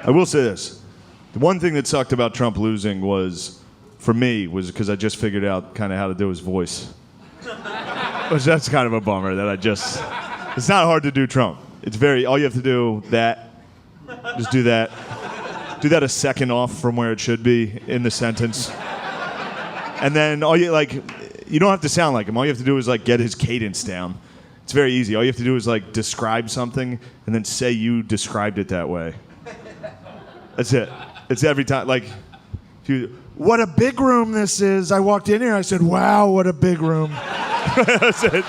I will say this. The one thing that sucked about Trump losing was, for me, was because I just figured out kind of how to do his voice. Which that's kind of a bummer that it's not hard to do Trump. It's all you have to do just do that. Do that a second off from where it should be in the sentence. And then you don't have to sound like him. All you have to do is get his cadence down. It's very easy. All you have to do is describe something and then say you described it that way. That's it. It's every time. What a big room this is. I walked in here, I said, wow, what a big room. That's it.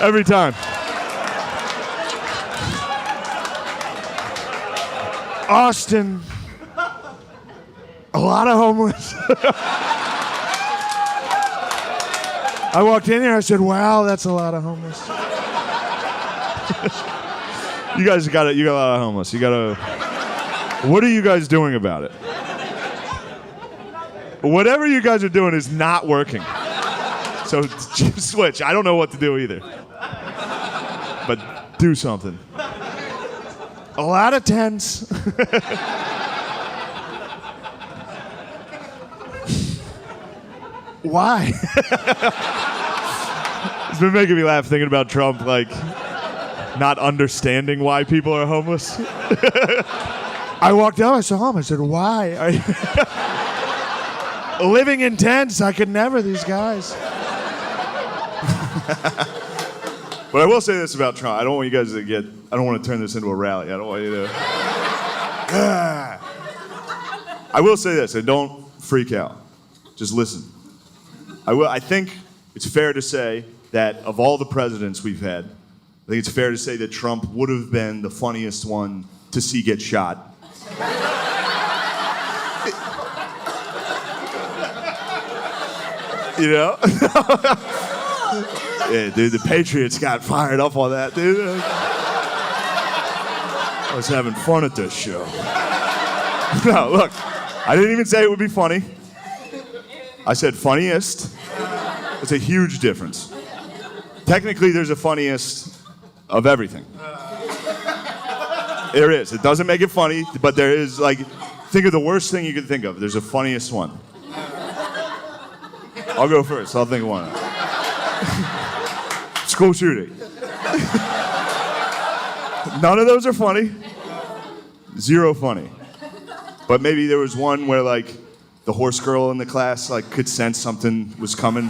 Every time. Austin. A lot of homeless. I walked in here, I said, wow, that's a lot of homeless. You guys got it. You got a lot of homeless. What are you guys doing about it? Whatever you guys are doing is not working. So just switch. I don't know what to do either. But do something. A lot of tents. Why? It's been making me laugh thinking about Trump, not understanding why people are homeless. I walked out, I saw him, I said, why? Living in tents, I could never, these guys. But I will say this about Trump. I don't want you guys to I don't want to turn this into a rally. I don't want you to... I will say this, and don't freak out. Just listen. I think it's fair to say that of all the presidents we've had, I think it's fair to say that Trump would have been the funniest one to see get shot. You know? Yeah, dude, the Patriots got fired up on that, dude. I was having fun at this show. No, look, I didn't even say it would be funny. I said funniest. It's a huge difference. Technically, there's a funniest of everything. There is. It doesn't make it funny, but there is, think of the worst thing you could think of. There's a funniest one. I'll go first. I'll think of one. School shooting. None of those are funny. Zero funny. But maybe there was one where, the horse girl in the class, could sense something was coming.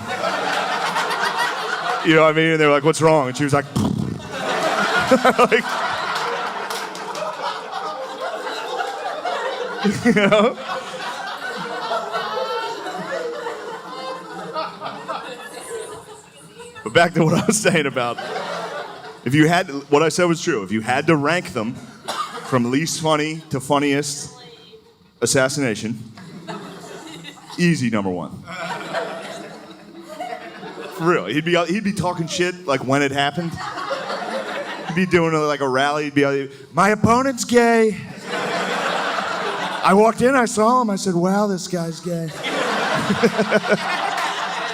You know what I mean? And they were like, what's wrong? And she was like, you know? But back to what I was saying about, what I said was true. If you had to rank them from least funny to funniest, assassination, easy number one. For real, he'd be talking shit when it happened. He'd be doing a rally. He'd be my opponent's gay. I walked in, I saw him. I said, wow, this guy's gay.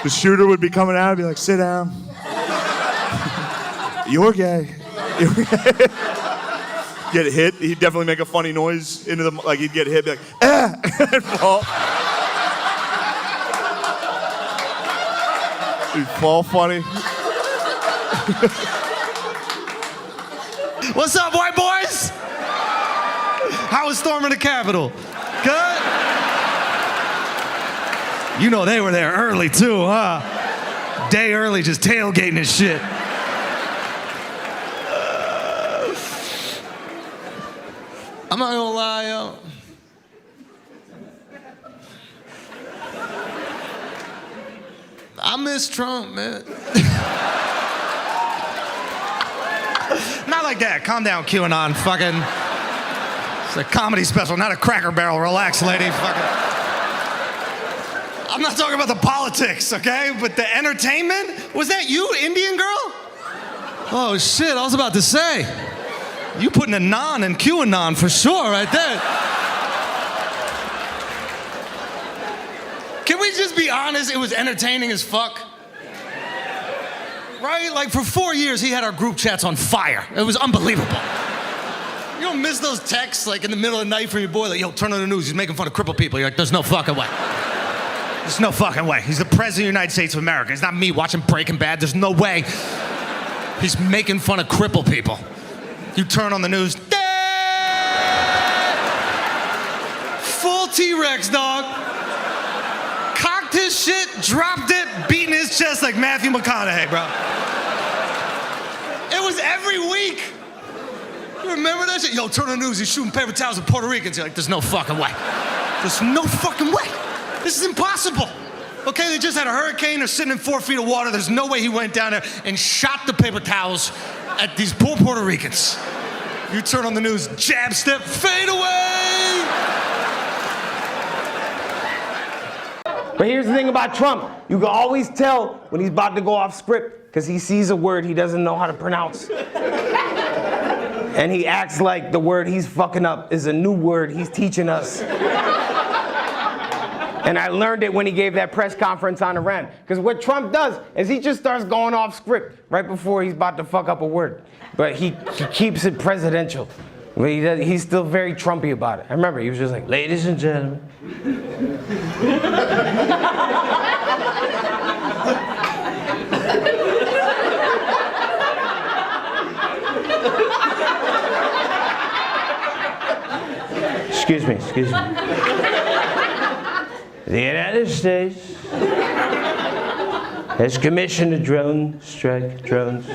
The shooter would be coming out and be like, sit down. You're gay. Get hit. He'd definitely make a funny noise into the, he'd get hit, be like, ah, and fall. He'd fall funny. What's up, white boys? How was storming the Capitol? Good? You know they were there early too, huh? Day early, just tailgating and shit. I'm not gonna lie, yo. I miss Trump, man. Not like that. Calm down, QAnon. Fucking. It's a comedy special, not a Cracker Barrel. Relax, lady. Fucking. I'm not talking about the politics, okay? But the entertainment? Was that you, Indian girl? Oh, shit. I was about to say. You putting a non in QAnon for sure right there. Can we just be honest? It was entertaining as fuck. Right? For 4 years, he had our group chats on fire. It was unbelievable. You don't miss those texts like in the middle of the night from your boy, like, yo, turn on the news, he's making fun of crippled people. You're like, there's no fucking way. There's no fucking way. He's the president of the United States of America. It's not me watching Breaking Bad. There's no way he's making fun of crippled people. You turn on the news, full T-Rex, dog. Cocked his shit, dropped it, beating his chest like Matthew McConaughey, bro. It was every week. You remember that shit? Yo, turn on the news, he's shooting paper towels at Puerto Ricans. You're like, there's no fucking way. There's no fucking way. This is impossible. Okay, they just had a hurricane, they're sitting in 4 feet of water. There's no way he went down there and shot the paper towels at these poor Puerto Ricans. You turn on the news, jab step, fade away! But here's the thing about Trump. You can always tell when he's about to go off script because he sees a word he doesn't know how to pronounce. And he acts like the word he's fucking up is a new word he's teaching us. And I learned it when he gave that press conference on Iran. Because what Trump does is he just starts going off script right before he's about to fuck up a word. But he keeps it presidential. But he's still very Trumpy about it. I remember he was just like, ladies and gentlemen. Excuse me. The United States has commissioned a drone strike, drones.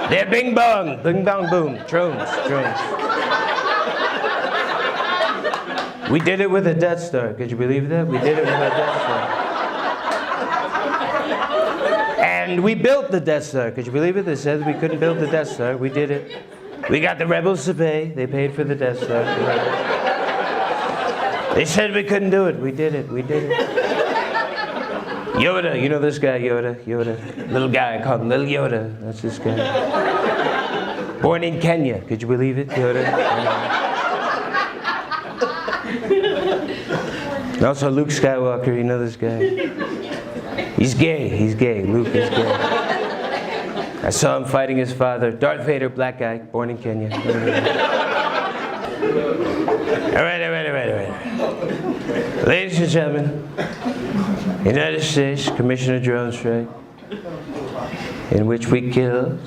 They're bing bong boom, drones. We did it with a Death Star, could you believe that? We did it with a Death Star. And we built the Death Star, could you believe it? They said we couldn't build the Death Star, we did it. We got the rebels to pay, they paid for the Death Star. They said we couldn't do it. We did it. Yoda, you know this guy, Yoda. Little guy called Little Yoda. That's this guy. Born in Kenya. Could you believe it, Yoda? And also Luke Skywalker, you know this guy. He's gay. Luke is gay. I saw him fighting his father. Darth Vader, black guy, born in Kenya. All right. Ladies and gentlemen, United States commissioned a drone strike in which we killed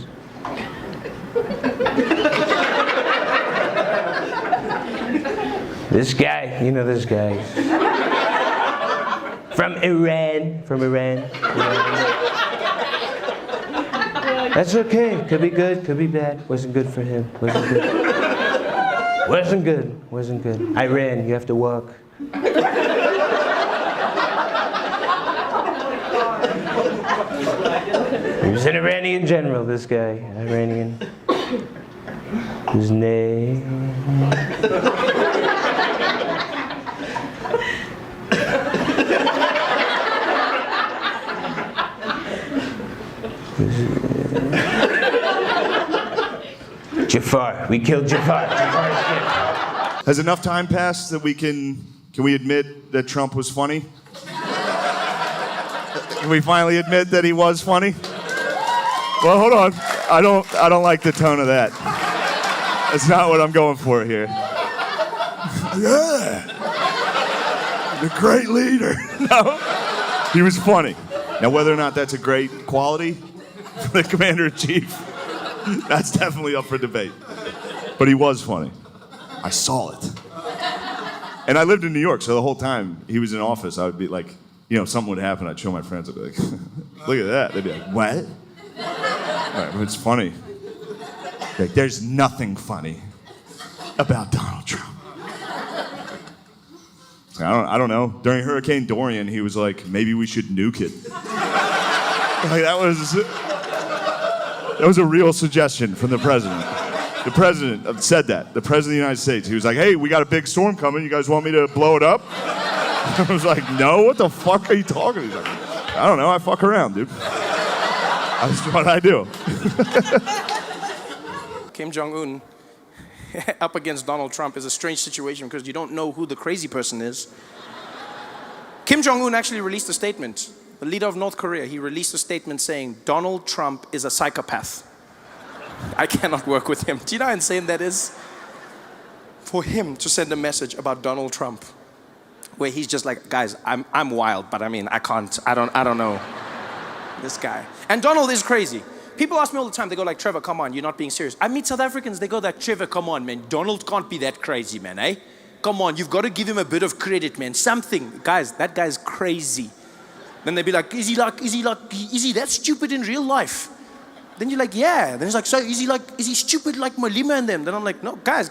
this guy, you know this guy, from Iran. That's okay, could be good, could be bad, wasn't good for him, Wasn't good. Iran, you have to walk. He was an Iranian general, this guy. Iranian. His name. Jafar. We killed Jafar. Has enough time passed that can we admit that Trump was funny? Can we finally admit that he was funny? Well, hold on. I don't like the tone of that. That's not what I'm going for here. Yeah. The great leader. No. He was funny. Now, whether or not that's a great quality for the commander-in-chief, that's definitely up for debate. But he was funny. I saw it. And I lived in New York, so the whole time he was in office, I would be like, something would happen, I'd show my friends, I'd be like, look at that. They'd be like, what? Right, it's funny. Like, there's nothing funny about Donald Trump. I don't know. During Hurricane Dorian, he was like, maybe we should nuke it. Like, that was a real suggestion from the president. The president said that. The president of the United States. He was like, hey, we got a big storm coming. You guys want me to blow it up? I was like, no, what the fuck are you talking? He's like, I don't know, I fuck around, dude. That's what I do. Kim Jong-un up against Donald Trump is a strange situation because you don't know who the crazy person is. Kim Jong-un actually released a statement. The leader of North Korea, he released a statement saying Donald Trump is a psychopath. I cannot work with him. Do you know how insane that is? For him to send a message about Donald Trump, where he's just like, guys, I'm wild, but I mean, I don't know this guy. And Donald is crazy. People ask me all the time, they go like, Trevor, come on, you're not being serious. I meet South Africans, they go like, Trevor, come on, man, Donald can't be that crazy, man, eh? Come on, you've got to give him a bit of credit, man, something. Guys, that guy's crazy. Then they'd be like, is he that stupid in real life? Then you're like, yeah. Then he's like, so is he stupid like Malima and them? Then I'm like, no, guys,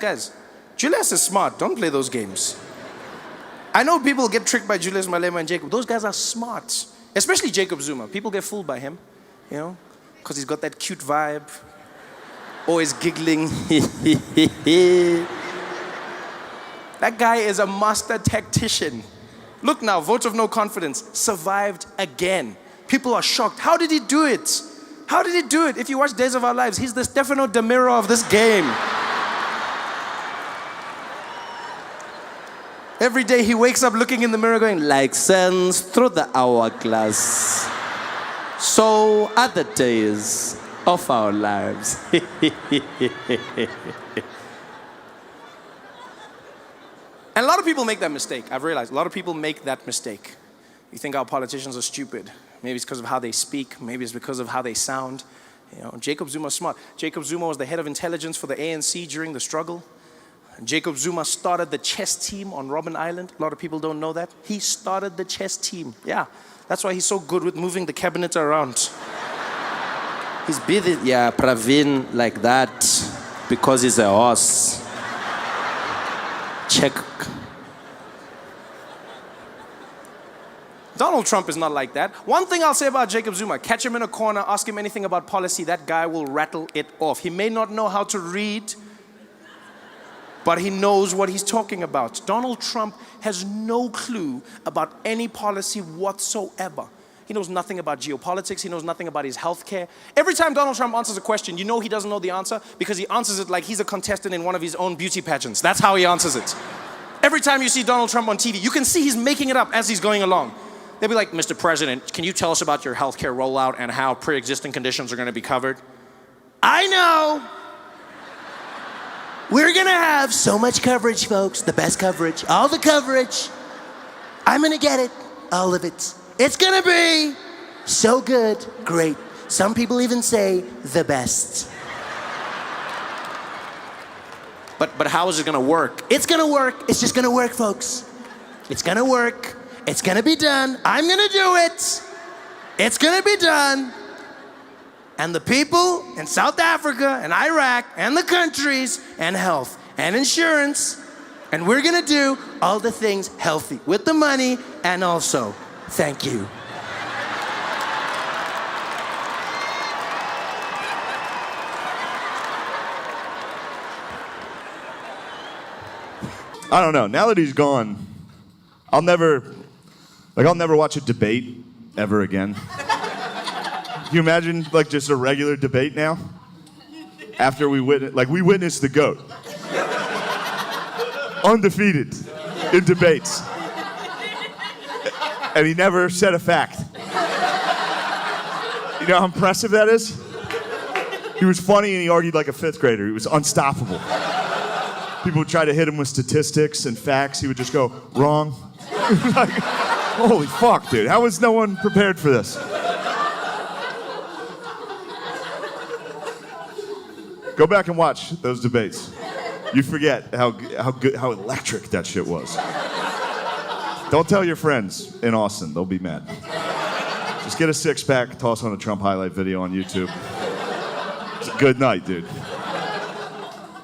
Julius is smart, don't play those games. I know people get tricked by Julius Malema and Jacob. Those guys are smart. Especially Jacob Zuma. People get fooled by him, you know, because he's got that cute vibe. Always giggling. That guy is a master tactician. Look now, vote of no confidence. Survived again. People are shocked. How did he do it? How did he do it? If you watch Days of Our Lives, he's the Stefano De Miro of this game. Every day he wakes up looking in the mirror going, like sands through the hourglass, so are the days of our lives. And a lot of people make that mistake. I've realized a lot of people make that mistake. You think our politicians are stupid. Maybe it's because of how they speak. Maybe it's because of how they sound. You know, Jacob Zuma's smart. Jacob Zuma was the head of intelligence for the ANC during the struggle. Jacob Zuma started the chess team on Robben Island. A lot of people don't know that. He started the chess team. Yeah, that's why he's so good with moving the cabinet around. He's busy, yeah, Praveen like that because he's a horse. Check. Donald Trump is not like that. One thing I'll say about Jacob Zuma, catch him in a corner, ask him anything about policy, that guy will rattle it off. He may not know how to read, but he knows what he's talking about. Donald Trump has no clue about any policy whatsoever. He knows nothing about geopolitics. He knows nothing about his healthcare. Every time Donald Trump answers a question, you know he doesn't know the answer because he answers it like he's a contestant in one of his own beauty pageants. That's how he answers it. Every time you see Donald Trump on TV, you can see he's making it up as he's going along. They'll be like, Mr. President, can you tell us about your healthcare rollout and how pre-existing conditions are going to be covered? I know. We're going to have so much coverage, folks. The best coverage. All the coverage. I'm going to get it. All of it. It's going to be so good. Great. Some people even say the best. But how is it going to work? It's going to work. It's just going to work, folks. It's going to work. It's going to be done. I'm going to do it. It's going to be done. And the people in South Africa and Iraq and the countries and health and insurance, and we're going to do all the things healthy with the money and also thank you. I don't know. Now that he's gone, I'll never watch a debate ever again. Can you imagine like just a regular debate now? After we witnessed the GOAT. Undefeated in debates. And he never said a fact. You know how impressive that is? He was funny and he argued like a fifth grader. He was unstoppable. People would try to hit him with statistics and facts. He would just go, wrong. Like, holy fuck, dude. How was no one prepared for this? Go back and watch those debates. You forget how electric that shit was. Don't tell your friends in Austin. They'll be mad. Just get a six-pack, toss on a Trump highlight video on YouTube. It's a good night, dude.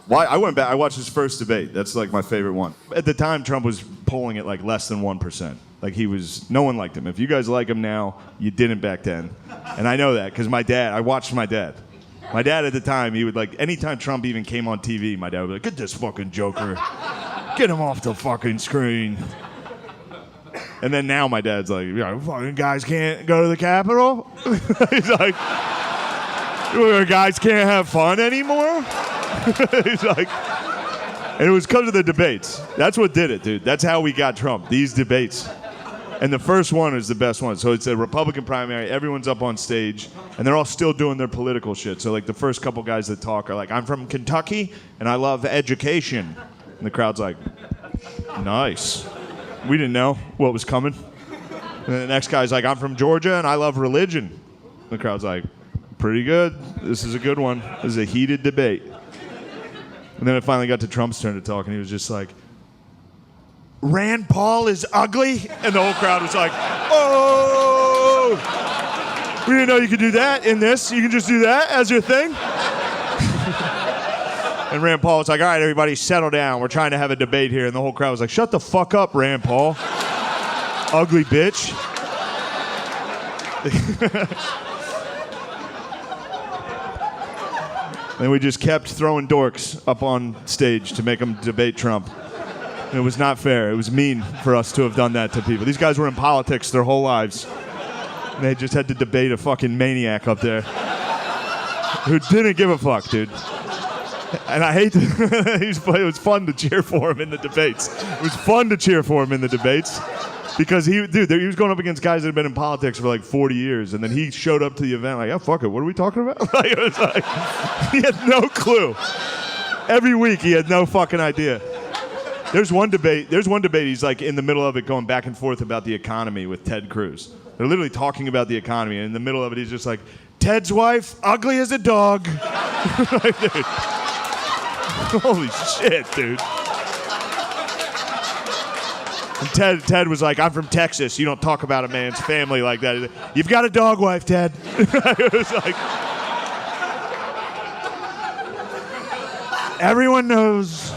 I went back. I watched his first debate. That's like my favorite one. At the time, Trump was polling at like less than 1%. Like no one liked him. If you guys like him now, you didn't back then. And I know that because I watched my dad. My dad at the time, he would like, anytime Trump even came on TV, my dad would be like, get this fucking joker. Get him off the fucking screen. And then now my dad's like, yeah, fucking guys can't go to the Capitol? He's like, guys can't have fun anymore? He's like, and it was because of the debates. That's what did it, dude. That's how we got Trump, these debates. And the first one is the best one. So it's a Republican primary. Everyone's up on stage, and they're all still doing their political shit. So like the first couple guys that talk are like, I'm from Kentucky, and I love education. And the crowd's like, nice. We didn't know what was coming. And then the next guy's like, I'm from Georgia, and I love religion. And the crowd's like, pretty good. This is a good one. This is a heated debate. And then it finally got to Trump's turn to talk, and he was just like, Rand Paul is ugly? And the whole crowd was like, oh! We didn't know you could do that in this. You can just do that as your thing? And Rand Paul was like, all right, everybody, settle down. We're trying to have a debate here. And the whole crowd was like, shut the fuck up, Rand Paul. Ugly bitch. And we just kept throwing dorks up on stage to make them debate Trump. And it was not fair. It was mean for us to have done that to people. These guys were in politics their whole lives. And they just had to debate a fucking maniac up there who didn't give a fuck, dude. And I hate to, it was fun to cheer for him in the debates. It was fun to cheer for him in the debates. Because he was going up against guys that had been in politics for like 40 years, and then he showed up to the event like, oh, fuck it, what are we talking about? Like, it was like, he had no clue. Every week he had no fucking idea. There's one debate he's like in the middle of it going back and forth about the economy with Ted Cruz. They're literally talking about the economy, and in the middle of it he's just like, Ted's wife, ugly as a dog. Like, dude. Holy shit, dude. And Ted was like, I'm from Texas. You don't talk about a man's family like that. You've got a dog wife, Ted. It was like, everyone knows.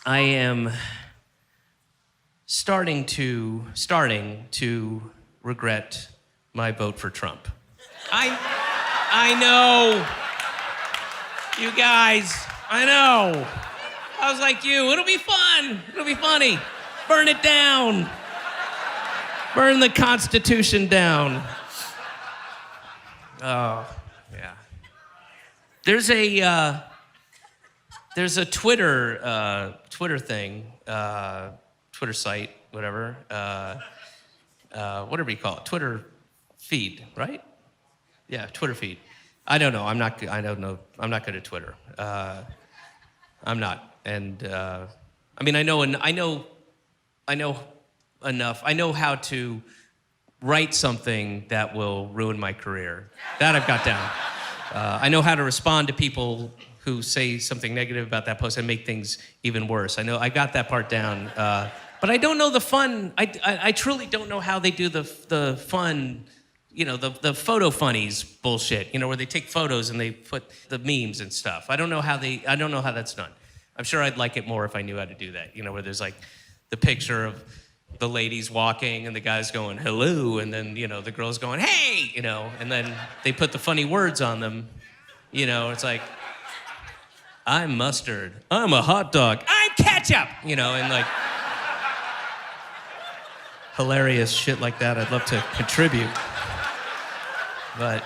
I am starting to regret my vote for Trump. I know. You guys, I know. I was like you, it'll be fun. It'll be funny. Burn it down. Burn the Constitution down. Oh, yeah. There's a Twitter thing, Twitter site, whatever you call it, Twitter feed, right? Yeah, Twitter feed. I don't know. I'm not good at Twitter. I'm not. And I mean, I know enough. I know how to write something that will ruin my career. That I've got down. I know how to respond to people who say something negative about that post and make things even worse. I know I got that part down. But I don't know the fun. I truly don't know how they do the fun, you know, the photo funnies bullshit, you know, where they take photos and they put the memes and stuff. I don't know how that's done. I'm sure I'd like it more if I knew how to do that, you know, where there's like the picture of the ladies walking and the guy's going, hello, and then, you know, the girl's going, hey, you know, and then they put the funny words on them, you know, it's like, I'm mustard, I'm a hot dog, I'm ketchup, you know, and like, hilarious shit like that I'd love to contribute. But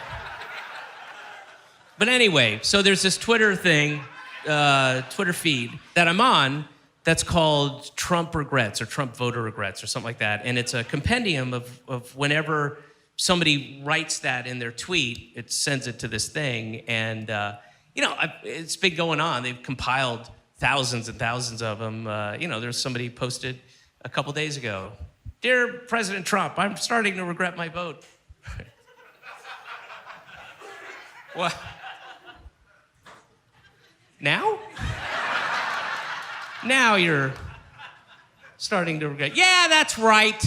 anyway, so there's this Twitter thing, Twitter feed that I'm on that's called Trump Regrets or Trump Voter Regrets or something like that. And it's a compendium of whenever somebody writes that in their tweet, it sends it to this thing. And, you know, it's been going on. They've compiled thousands and thousands of them. You know, there's somebody posted a couple days ago, Dear President Trump, I'm starting to regret my vote. What? Now? Now you're starting to regret. Yeah, that's right.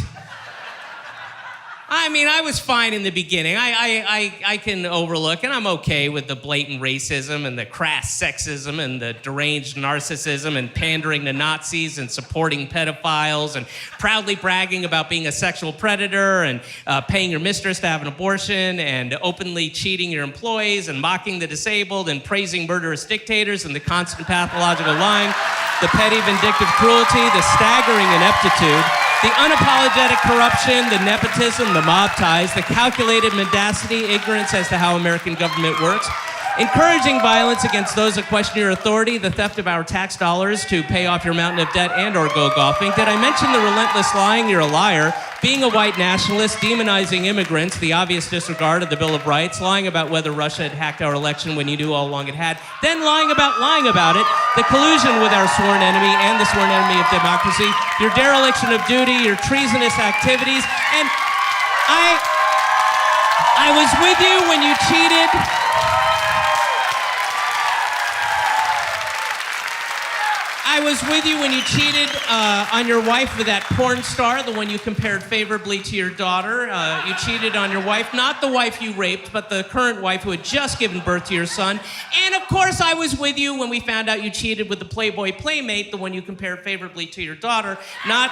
I mean, I was fine in the beginning. I can overlook, and I'm okay with the blatant racism and the crass sexism and the deranged narcissism and pandering to Nazis and supporting pedophiles and proudly bragging about being a sexual predator and paying your mistress to have an abortion and openly cheating your employees and mocking the disabled and praising murderous dictators and the constant pathological lying, the petty vindictive cruelty, the staggering ineptitude, the unapologetic corruption, the nepotism, the mob ties, the calculated mendacity, ignorance as to how American government works, encouraging violence against those that question your authority, the theft of our tax dollars to pay off your mountain of debt and or go golfing. Did I mention the relentless lying? You're a liar. Being a white nationalist, demonizing immigrants, the obvious disregard of the Bill of Rights, lying about whether Russia had hacked our election when you knew all along it had, then lying about it, the collusion with our sworn enemy and the sworn enemy of democracy, your dereliction of duty, your treasonous activities, and I was with you when you cheated. I was with you when you cheated on your wife with that porn star, the one you compared favorably to your daughter. You cheated on your wife, not the wife you raped, but the current wife who had just given birth to your son. And of course, I was with you when we found out you cheated with the Playboy Playmate, the one you compared favorably to your daughter, not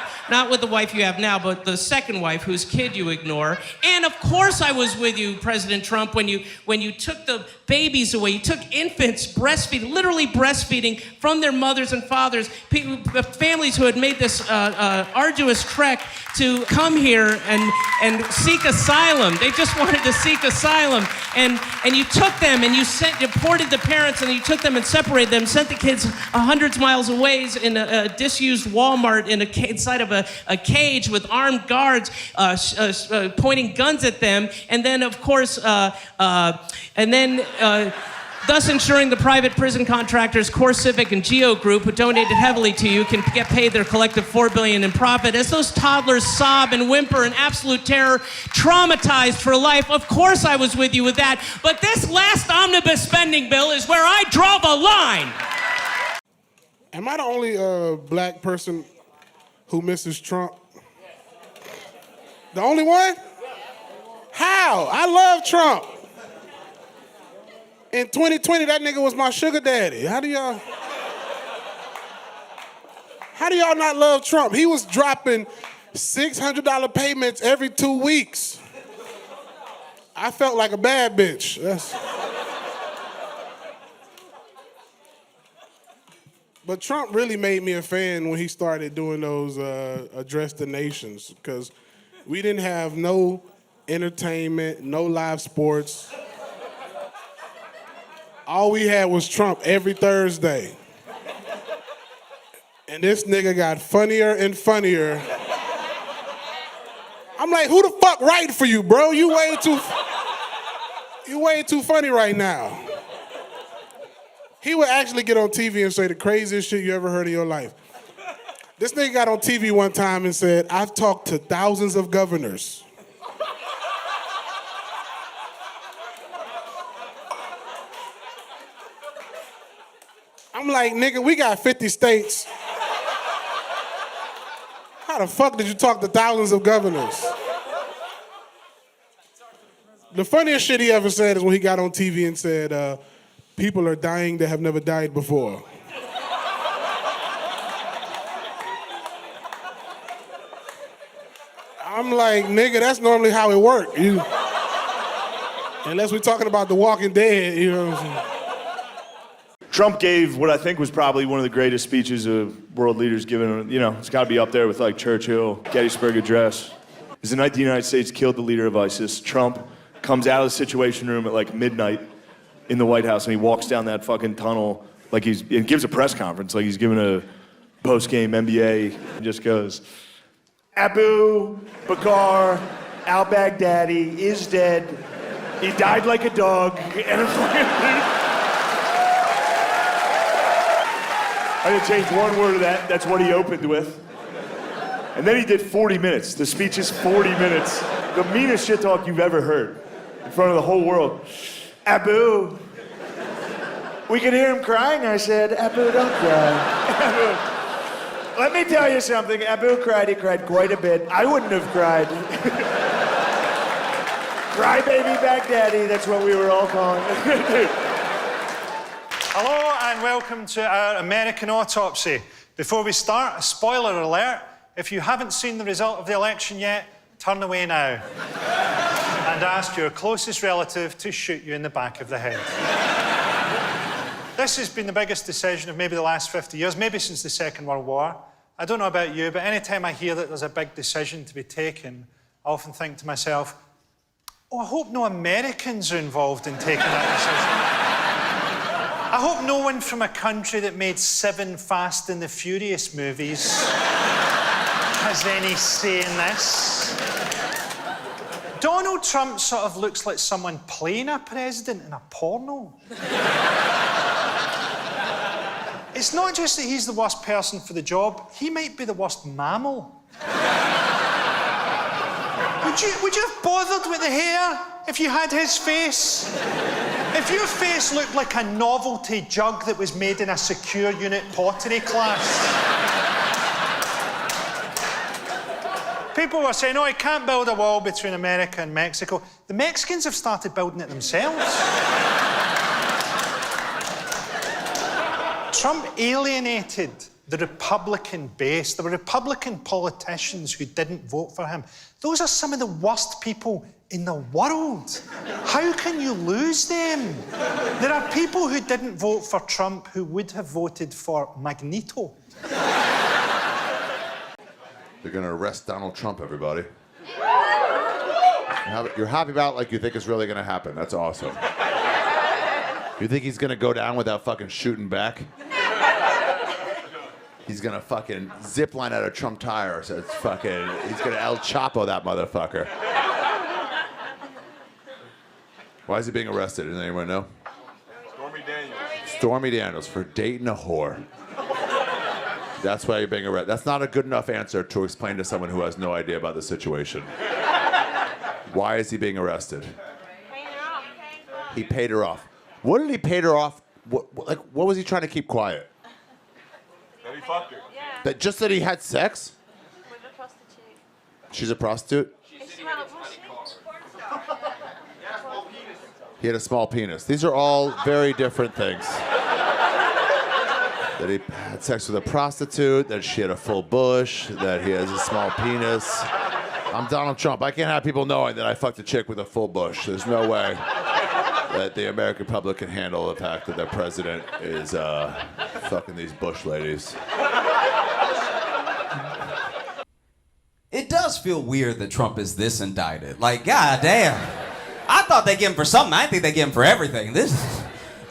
with the wife you have now, but the second wife whose kid you ignore. And of course, I was with you, President Trump, when you took the babies away. You took infants breastfeeding, literally breastfeeding from their mothers and fathers, families who had made this arduous trek to come here and seek asylum. They just wanted to seek asylum. And you took them and you deported the parents, and you took them and separated them, sent the kids hundreds of miles away in a disused Walmart inside of a cage with armed guards pointing guns at them. And then, of course, thus ensuring the private prison contractors Core Civic and Geo Group, who donated heavily to you, can get paid their collective $4 billion in profit. As those toddlers sob and whimper in absolute terror, traumatized for life, of course I was with you with that. But this last omnibus spending bill is where I draw the line. Am I the only black person who misses Trump? The only one? How? I love Trump. In 2020, that nigga was my sugar daddy. How do y'all not love Trump? He was dropping $600 payments every 2 weeks. I felt like a bad bitch. But Trump really made me a fan when he started doing those address the nations, because we didn't have no entertainment, no live sports. All we had was Trump every Thursday. And this nigga got funnier and funnier. I'm like, who the fuck writing for you, bro? You way too funny right now. He would actually get on TV and say the craziest shit you ever heard in your life. This nigga got on TV one time and said, I've talked to thousands of governors. I'm like, nigga, we got 50 states. How the fuck did you talk to thousands of governors? The funniest shit he ever said is when he got on TV and said, people are dying that have never died before. I'm like, nigga, that's normally how it works. Unless we're talking about The Walking Dead, you know what I'm saying? Trump gave what I think was probably one of the greatest speeches of world leaders given. You know, it's got to be up there with like Churchill, Gettysburg Address. It was the night the United States killed the leader of ISIS. Trump comes out of the Situation Room at like midnight in the White House, and he walks down that fucking tunnel like and gives a press conference like he's giving a post-game NBA, and just goes, Abu Bakr al-Baghdadi is dead. He died like a dog. And I didn't change one word of that. That's what he opened with. And then he did 40 minutes. The speech is 40 minutes. The meanest shit talk you've ever heard in front of the whole world. Abu. We could hear him crying. I said, Abu, don't cry. Abu. Let me tell you something. Abu cried. He cried quite a bit. I wouldn't have cried. Crybaby Baghdadi. That's what we were all calling it. Hello and welcome to our American autopsy. Before we start, a spoiler alert. If you haven't seen the result of the election yet, turn away now and ask your closest relative to shoot you in the back of the head. This has been the biggest decision of maybe the last 50 years, maybe since the Second World War. I don't know about you, but anytime I hear that there's a big decision to be taken, I often think to myself, oh, I hope no Americans are involved in taking that decision. I hope no one from a country that made 7 Fast and the Furious movies has any say in this. Donald Trump sort of looks like someone playing a president in a porno. It's not just that he's the worst person for the job, he might be the worst mammal. Would you have bothered with the hair if you had his face? If your face looked like a novelty jug that was made in a secure unit pottery class. People were saying, oh, he can't build a wall between America and Mexico. The Mexicans have started building it themselves. Trump alienated the Republican base. There were Republican politicians who didn't vote for him. Those are some of the worst people in the world. How can you lose them? There are people who didn't vote for Trump who would have voted for Magneto. They're gonna arrest Donald Trump, everybody. You're happy about it like you think it's really gonna happen. That's awesome. You think he's gonna go down without fucking shooting back? He's gonna fucking zip line out of Trump Tower, so it's fucking, he's gonna El Chapo that motherfucker. Why is he being arrested? Does anyone know? Stormy Daniels. Stormy Daniels for dating a whore. That's why you're being arrested. That's not a good enough answer to explain to someone who has no idea about the situation. Why is he being arrested? He paid her off. What did he pay her off? What was he trying to keep quiet? That he fucked her. Yeah. Just that he had sex? With a prostitute. She's a prostitute? He had a small penis. These are all very different things. That he had sex with a prostitute, that she had a full bush, that he has a small penis. I'm Donald Trump. I can't have people knowing that I fucked a chick with a full bush. There's no way that the American public can handle the fact that their president is fucking these bush ladies. It does feel weird that Trump is this indicted. Like, goddamn. I thought they get him for something. I think they get him for everything.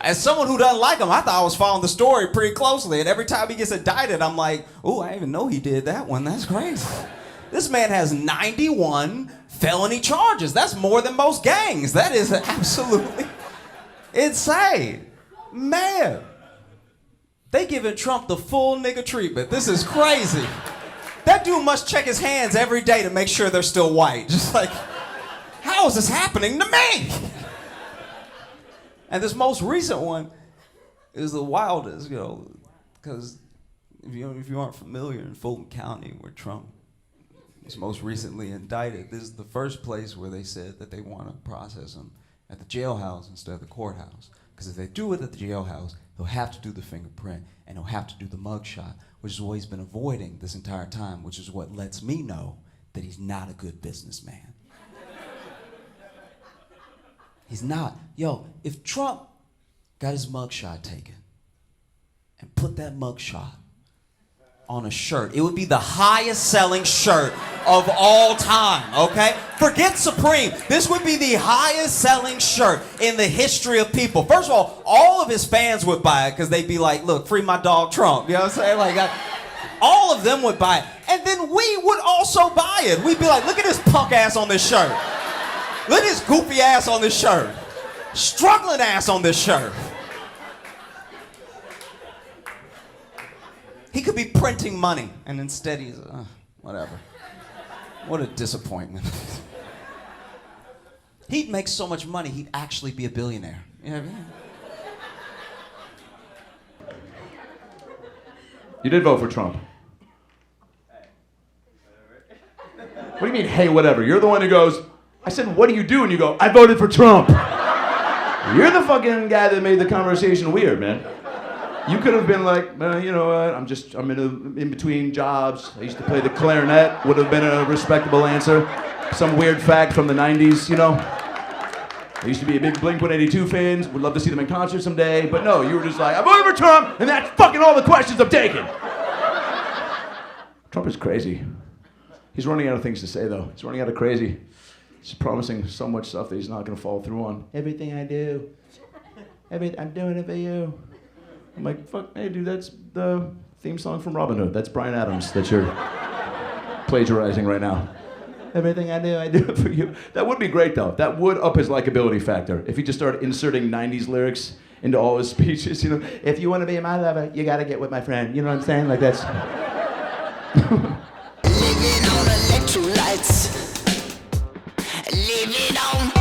As someone who doesn't like him, I thought I was following the story pretty closely. And every time he gets indicted, I'm like, oh, I didn't even know he did that one. That's crazy. This man has 91 felony charges. That's more than most gangs. That is absolutely insane. Man, they giving Trump the full nigga treatment. This is crazy. That dude must check his hands every day to make sure they're still white. Just like, how is this happening to me? And this most recent one is the wildest, you know, because if you aren't familiar in Fulton County where Trump was most recently indicted, this is the first place where they said that they want to process him at the jailhouse instead of the courthouse. Because if they do it at the jailhouse, they'll have to do the fingerprint and they'll have to do the mugshot, which is what he's been avoiding this entire time, which is what lets me know that he's not a good businessman. He's not. Yo, if Trump got his mugshot taken and put that mugshot on a shirt, it would be the highest selling shirt of all time, okay? Forget Supreme. This would be the highest selling shirt in the history of people. First of all of his fans would buy it because they'd be like, look, free my dog Trump. You know what I'm saying? Like, all of them would buy it. And then we would also buy it. We'd be like, look at this punk ass on this shirt. Look at this goofy ass on this shirt. Struggling ass on this shirt. He could be printing money, and instead he's, whatever. What a disappointment. He'd make so much money, he'd actually be a billionaire. You know what I mean? You did vote for Trump. What do you mean, hey, whatever? You're the one who goes, I said, what do you do? And you go, I voted for Trump. You're the fucking guy that made the conversation weird, man. You could have been like, you know what, I'm in between jobs. I used to play the clarinet, would have been a respectable answer. Some weird fact from the 90s, you know. I used to be a big Blink-182 fan, would love to see them in concert someday, but no, you were just like, I voted for Trump, and that's fucking all the questions I'm taking. Trump is crazy. He's running out of things to say, though. He's running out of crazy. He's promising so much stuff that he's not gonna follow through on. Everything I do, I'm doing it for you. I'm like, fuck, hey, dude, that's the theme song from Robin Hood. That's Bryan Adams that you're plagiarizing right now. Everything I do it for you. That would be great, though. That would up his likability factor. If he just started inserting 90s lyrics into all his speeches, you know, if you want to be my lover, you got to get with my friend. You know what I'm saying? Like, that's... Living on electrolytes. Living on